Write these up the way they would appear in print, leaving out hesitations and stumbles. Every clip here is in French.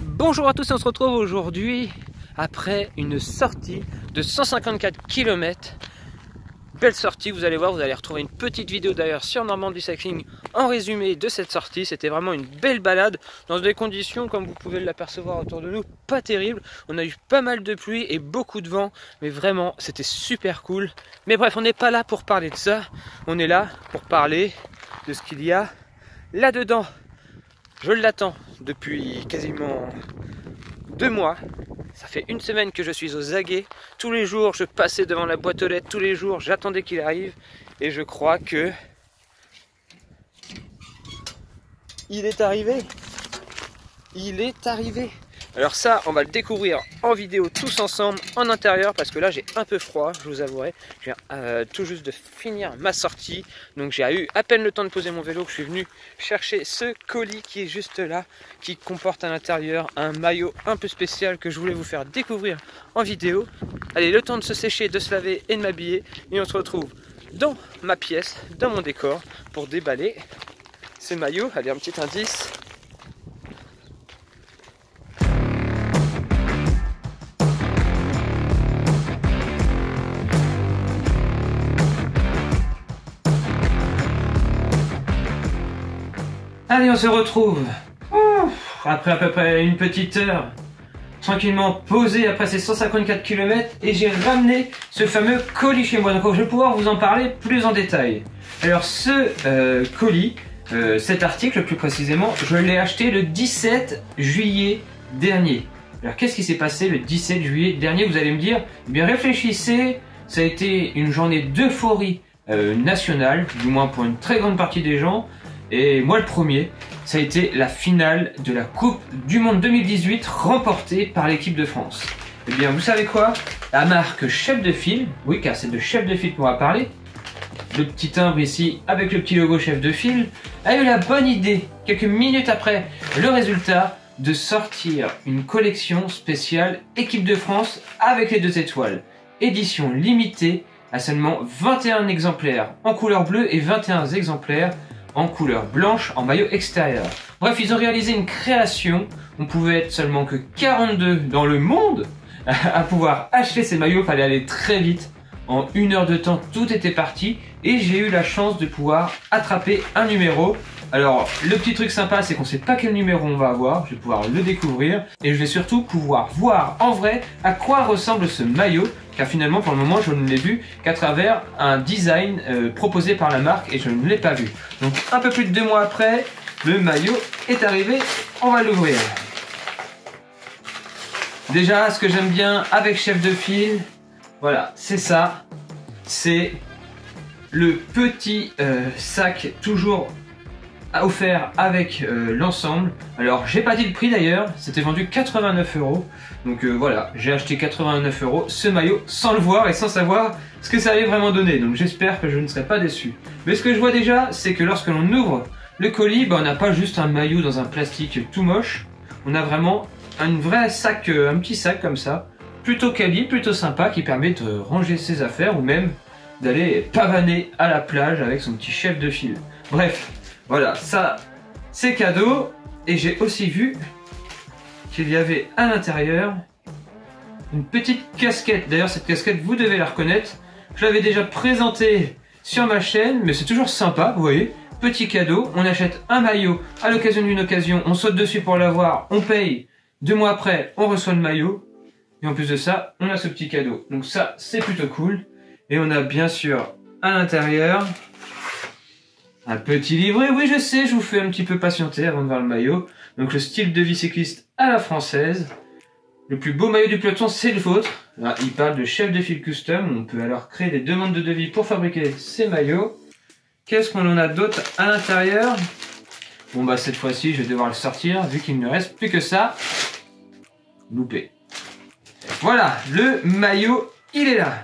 Bonjour à tous, on se retrouve aujourd'hui après une sortie de 154 km. Belle sortie, vous allez voir, vous allez retrouver une petite vidéo d'ailleurs sur Normandie Cycling en résumé de cette sortie. C'était vraiment une belle balade dans des conditions, comme vous pouvez l'apercevoir autour de nous, pas terribles. On a eu pas mal de pluie et beaucoup de vent, mais vraiment c'était super cool. Mais bref, on n'est pas là pour parler de ça, on est là pour parler de ce qu'il y a là-dedans. Je l'attends depuis quasiment 2 mois. Ça fait une semaine que je suis aux aguets. Tous les jours, je passais devant la boîte aux lettres. Tous les jours, j'attendais qu'il arrive. Et je crois que... il est arrivé. Il est arrivé. Alors ça, on va le découvrir en vidéo tous ensemble, en intérieur, parce que là j'ai un peu froid, je vous avouerai. Je viens tout juste de finir ma sortie, donc j'ai eu à peine le temps de poser mon vélo que je suis venu chercher ce colis qui est juste là, qui comporte à l'intérieur un maillot un peu spécial que je voulais vous faire découvrir en vidéo. Allez, le temps de se sécher, de se laver et de m'habiller, et on se retrouve dans ma pièce, dans mon décor, pour déballer ce maillot. Allez, un petit indice. Allez, on se retrouve après à peu près une petite heure, tranquillement posé après ces 154 km, et j'ai ramené ce fameux colis chez moi. Donc je vais pouvoir vous en parler plus en détail. Alors ce colis, cet article plus précisément, je l'ai acheté le 17 juillet dernier. Alors qu'est-ce qui s'est passé le 17 juillet dernier, vous allez me dire? Eh bien réfléchissez, ça a été une journée d'euphorie nationale, du moins pour une très grande partie des gens. Et moi le premier, ça a été la finale de la Coupe du Monde 2018 remportée par l'équipe de France. Et bien vous savez quoi? La marque Chef de File, oui car c'est de Chef de File qu'on va parler, le petit timbre ici avec le petit logo Chef de File, a eu la bonne idée, quelques minutes après le résultat, de sortir une collection spéciale équipe de France avec les 2 étoiles. Édition limitée à seulement 21 exemplaires en couleur bleue et 21 exemplaires en couleur blanche en maillot extérieur. Bref, ils ont réalisé une création. On pouvait être seulement que 42 dans le monde à pouvoir acheter ces maillots. Il fallait aller très vite. En 1 heure de temps, tout était parti. Et j'ai eu la chance de pouvoir attraper un numéro. Alors, le petit truc sympa, c'est qu'on ne sait pas quel numéro on va avoir. Je vais pouvoir le découvrir. Et je vais surtout pouvoir voir en vrai à quoi ressemble ce maillot. Car finalement, pour le moment, je ne l'ai vu qu'à travers un design proposé par la marque et je ne l'ai pas vu. Donc, un peu plus de 2 mois après, le maillot est arrivé. On va l'ouvrir. Déjà, ce que j'aime bien avec Chef de File, voilà, c'est ça. C'est le petit sac toujours offert avec l'ensemble. Alors j'ai pas dit le prix d'ailleurs, c'était vendu 89 €. Donc voilà, j'ai acheté 89 € ce maillot sans le voir et sans savoir ce que ça allait vraiment donner. Donc j'espère que je ne serai pas déçu. Mais ce que je vois déjà, c'est que lorsque l'on ouvre le colis, on n'a pas juste un maillot dans un plastique tout moche. On a vraiment un vrai sac, un petit sac comme ça, plutôt quali, plutôt sympa, qui permet de ranger ses affaires ou même d'aller pavaner à la plage avec son petit Chef de File. Bref. Voilà, ça c'est cadeau. Et j'ai aussi vu qu'il y avait à l'intérieur une petite casquette. D'ailleurs cette casquette vous devez la reconnaître. Je l'avais déjà présentée sur ma chaîne, mais c'est toujours sympa, vous voyez. Petit cadeau, on achète un maillot à l'occasion d'une occasion, on saute dessus pour l'avoir, on paye. 2 mois après, on reçoit le maillot. Et en plus de ça, on a ce petit cadeau. Donc ça, c'est plutôt cool. Et on a bien sûr à l'intérieur un petit livret. Oui, je sais, je vous fais un petit peu patienter avant de voir le maillot. Donc le style de vie cycliste à la française. Le plus beau maillot du peloton, c'est le vôtre. Là, il parle de Chef de File Custom. On peut alors créer des demandes de devis pour fabriquer ces maillots. Qu'est-ce qu'on en a d'autre à l'intérieur? Bon bah cette fois-ci, je vais devoir le sortir vu qu'il ne reste plus que ça. Loupé. Voilà, le maillot, il est là.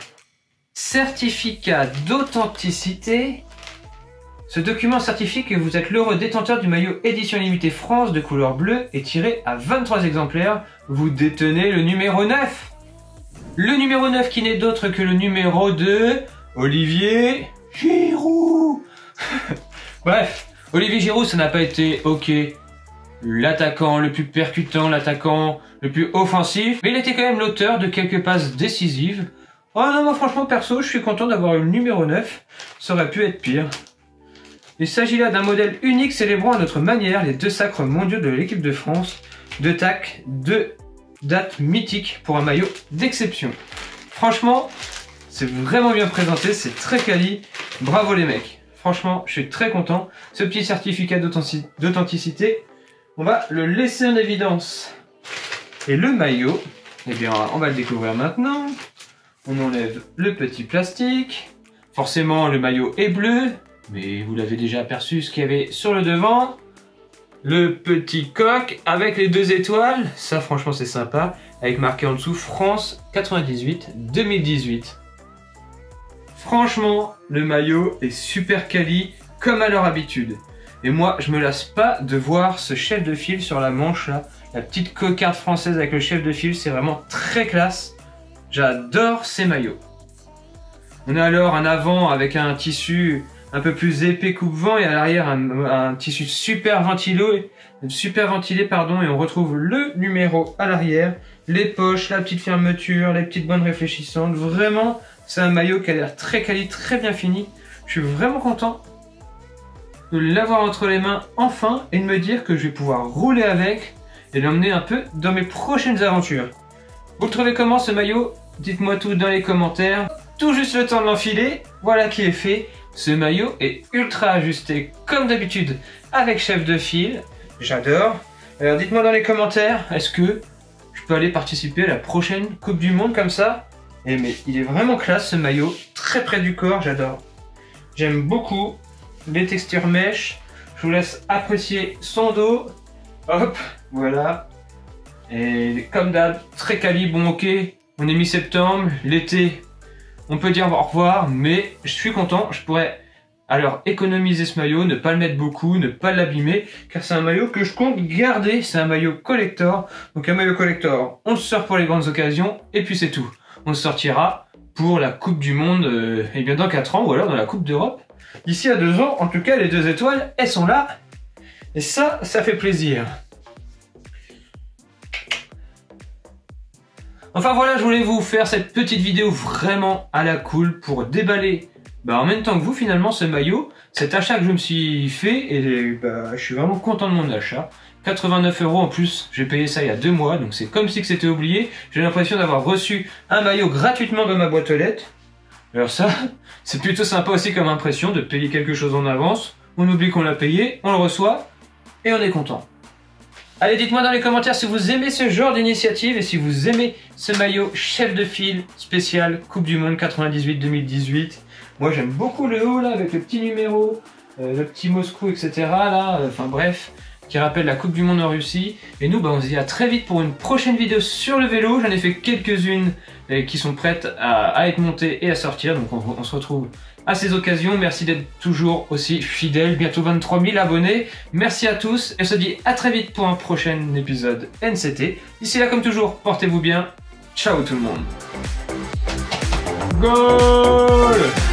Certificat d'authenticité. Ce document certifie que vous êtes l'heureux détenteur du maillot édition limitée France de couleur bleue et tiré à 23 exemplaires. Vous détenez le numéro 9. Le numéro 9 qui n'est d'autre que le numéro de Olivier Giroud. Bref, Olivier Giroud, ça n'a pas été ok l'attaquant le plus percutant, l'attaquant le plus offensif, mais il était quand même l'auteur de quelques passes décisives. Oh non, moi franchement perso, je suis content d'avoir eu le numéro 9, ça aurait pu être pire. Il s'agit là d'un modèle unique célébrant à notre manière les 2 sacres mondiaux de l'équipe de France, 2 tacs, 2 dates mythiques pour un maillot d'exception. Franchement, c'est vraiment bien présenté, c'est très quali, bravo les mecs. Franchement, je suis très content. Ce petit certificat d'authenticité, on va le laisser en évidence. Et le maillot, eh bien, on va le découvrir maintenant. On enlève le petit plastique. Forcément, le maillot est bleu, mais vous l'avez déjà aperçu ce qu'il y avait sur le devant. Le petit coq avec les 2 étoiles, ça franchement c'est sympa, avec marqué en dessous France 98-2018. Franchement, le maillot est super quali, comme à leur habitude. Et moi, je me lasse pas de voir ce chef de file sur la manche là, la petite cocarde française avec le chef de file, c'est vraiment très classe. J'adore ces maillots. On a alors un avant avec un tissu un peu plus épais coupe-vent et à l'arrière un tissu super ventilé, et on retrouve le numéro à l'arrière, les poches, la petite fermeture, les petites bandes réfléchissantes. Vraiment, c'est un maillot qui a l'air très quali, très bien fini. Je suis vraiment content de l'avoir entre les mains enfin et de me dire que je vais pouvoir rouler avec et l'emmener un peu dans mes prochaines aventures. Vous le trouvez comment ce maillot? Dites-moi tout dans les commentaires. Tout juste le temps de l'enfiler, voilà qui est fait. Ce maillot est ultra ajusté comme d'habitude avec chef de file. J'adore. Alors dites-moi dans les commentaires, est-ce que je peux aller participer à la prochaine Coupe du Monde comme ça? Et mais il est vraiment classe ce maillot, très près du corps, j'adore. J'aime beaucoup les textures mèches. Je vous laisse apprécier son dos. Hop, voilà. Et comme d'hab, très quali, bon ok, on est mi-septembre, l'été, on peut dire au revoir, mais je suis content, je pourrais alors économiser ce maillot, ne pas le mettre beaucoup, ne pas l'abîmer, car c'est un maillot que je compte garder, c'est un maillot collector. Donc un maillot collector, on le sort pour les grandes occasions, et puis c'est tout. On le sortira pour la Coupe du Monde, et bien dans 4 ans, ou alors dans la Coupe d'Europe. D'ici à 2 ans, en tout cas, les 2 étoiles, elles sont là, et ça fait plaisir. Enfin voilà, je voulais vous faire cette petite vidéo vraiment à la cool pour déballer en même temps que vous finalement ce maillot, cet achat que je me suis fait et je suis vraiment content de mon achat. 89 € en plus, j'ai payé ça il y a 2 mois, donc c'est comme si c'était oublié. J'ai l'impression d'avoir reçu un maillot gratuitement dans ma boîte aux lettres. Alors ça, c'est plutôt sympa aussi comme impression de payer quelque chose en avance. On oublie qu'on l'a payé, on le reçoit et on est content. Allez, dites-moi dans les commentaires si vous aimez ce genre d'initiative et si vous aimez ce maillot chef de file spécial Coupe du Monde 98-2018. Moi j'aime beaucoup le haut là avec le petit numéro, le petit Moscou, etc. là, enfin bref, qui rappelle la Coupe du Monde en Russie. Et nous, on se dit à très vite pour une prochaine vidéo sur le vélo. J'en ai fait quelques-unes qui sont prêtes à être montées et à sortir. Donc on se retrouve à ces occasions. Merci d'être toujours aussi fidèles. Bientôt 23 000 abonnés. Merci à tous et on se dit à très vite pour un prochain épisode NCT. D'ici là, comme toujours, portez-vous bien. Ciao tout le monde. Goal!